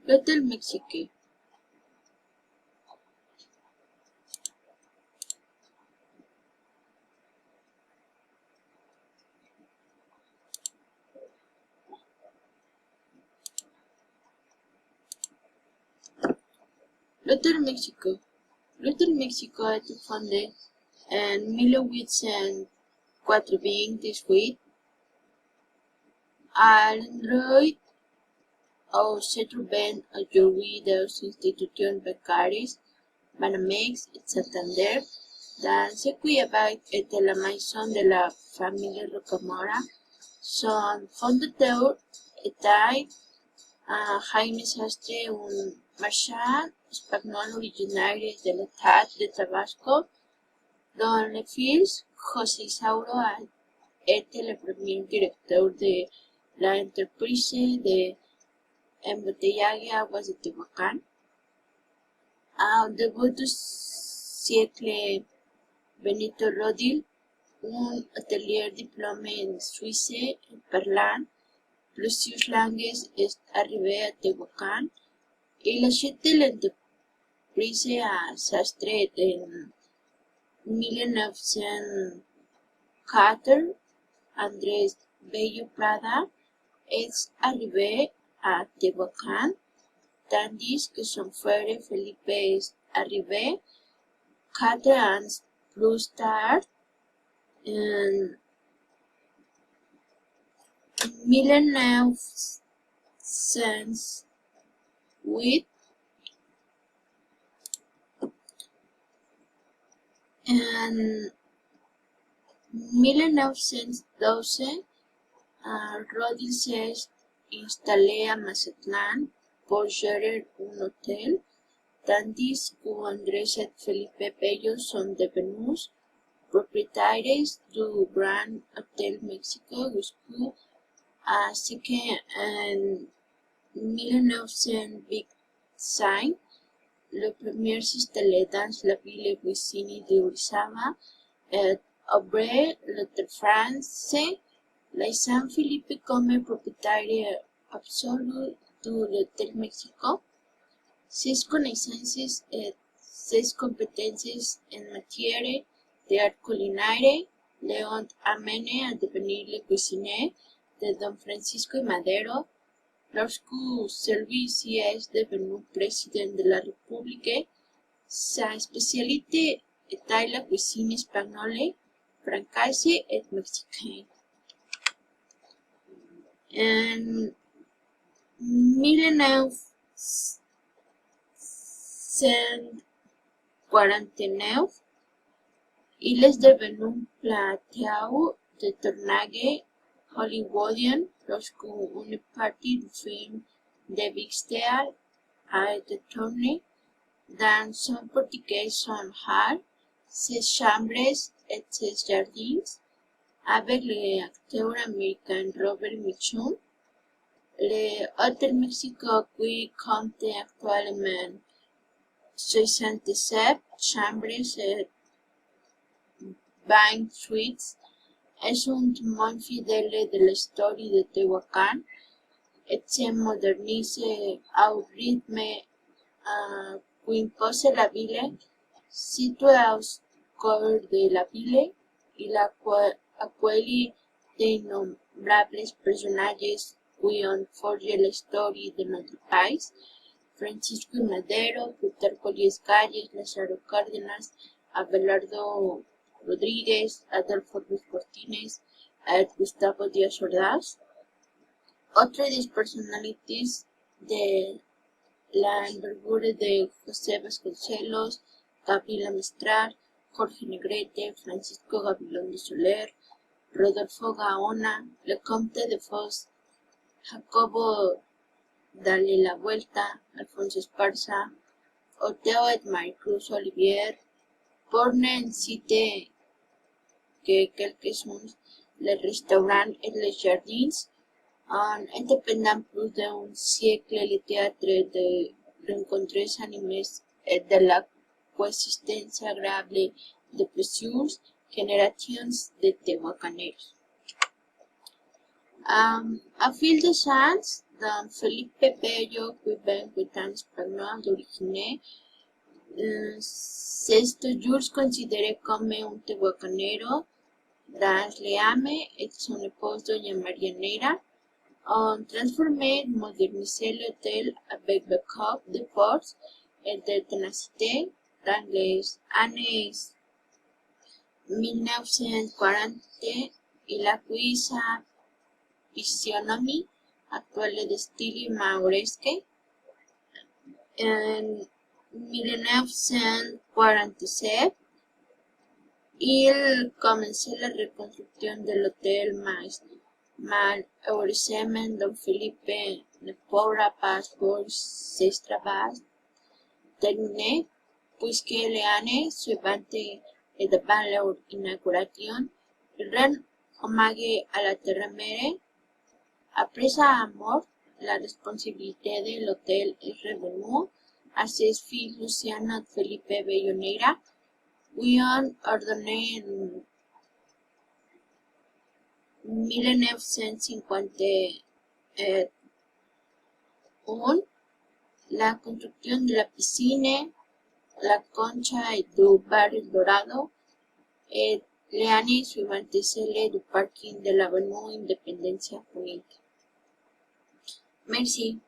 L'Hôtel Mexicain. L'Hôtel Mexico. L'Hôtel Mexico a été fondé en 1898 à l'endroit où se trouvaient aujourd'hui deux institutions bancaires, Banamex et Santander, dans ce qui avait été la maison de la famille Rocamora. Son fondateur était Jaime Sastre, un marchand espagnol originaire de l'État de Tabasco, dont le fils, José Isauro, a été le premier directeur de l'entreprise de embotellaje aguas de Tehuacán. Au début du siècle, Benito Rodil, un hôtelier diplômé en Suisse parlant plusieurs langues, est arrivé à Tehuacán. Il achète l'entreprise à Sastre en 1904. Andrés Bello Prada est arrivé à Tehuacán, tandis que son frère Felipe est arrivé 4 ans plus tard, en 1908. En 1912, Rodil s'est installé à Mazatlán pour gérer un hôtel, tandis que Andrés et Felipe Bello sont devenus propriétaires du Grand Hôtel Mexico jusqu'à ce qu'en 1925, le premier s'installait dans la ville voisine d'Orizaba et ouvrait l'hôtel français, laissant Felipe comme propriétaire absolu de l'Hôtel Mexico. Ses connaissances et ses compétences en matière d'art culinaire l'ont amené à devenir le cuisinier de Don Francisco Madero. Lorsque celui-ci est devenu président de la République, sa spécialité était la cuisine espagnole, française et mexicaine. En 1949, il est devenu plateau de tournage hollywoodien lorsque une partie du film de Big Star a été tournée dans son portugais Sonhar, ses chambres et ses jardins, avec l'acteur américain Robert Mitchum. Le Hôtel Mexico, qui compte actuellement 67 chambres et 20 suites, est un témoin fidèle de l'histoire de Tehuacán et se modernise au rythme qu'impose la ville. Situé au cœur de la ville, il accueille d'innombrables personnages qui ont forgé l'histoire de notre pays: Francisco I. Madero, Plutarco Elías Calles, Lázaro Cárdenas, Abelardo Rodríguez, Adolfo Ruiz Cortines et Gustavo Díaz Ordaz. Autres personnalités de la envergadura de José Vasconcelos, Gabriela Mistral, Jorge Negrete, Francisco Gavilón de Soler, Rodolfo Gaona, le Comte de Foix, Jacobo Dale la Vuelta, Alfonso Esparza, Oteo et Marie-Cruz Olivier, pour ne citer que quelques-uns. Les restaurants et les jardins ont été pendant plus d'un siècle le théâtre de rencontres animées et de la coexistence agréable de plusieurs générations de tehuacaneros. À fil des ans, Don Felipe Bello, qui ben quittant espagnol d'origine, sexto Jules considéré comme un tehuacanero, dans l'âme et son épouse Doña Marianera ont transformé, modernisé l'hôtel avec beaucoup de force et de ténacité dans les années 1940 y la cui sa fisionomie actuelle de stile mauresque. En 1947, il commençait la reconstruction de l'hôtel, mais malheureusement Don Felipe ne pourra pas pour ses travaux terminés, puisque l'année suivante et devant leur inauguration, il rend hommage à la terre-mère. Après sa mort, la responsabilité de l'hôtel est revenue à ses fils Luciano et Felipe Bellonera, qui ont ordonné en 1951 la construction de la piscine, la concha et du bar El Dorado, et l'année suivante celle du parking de l'avenue Independencia Bonita. Merci.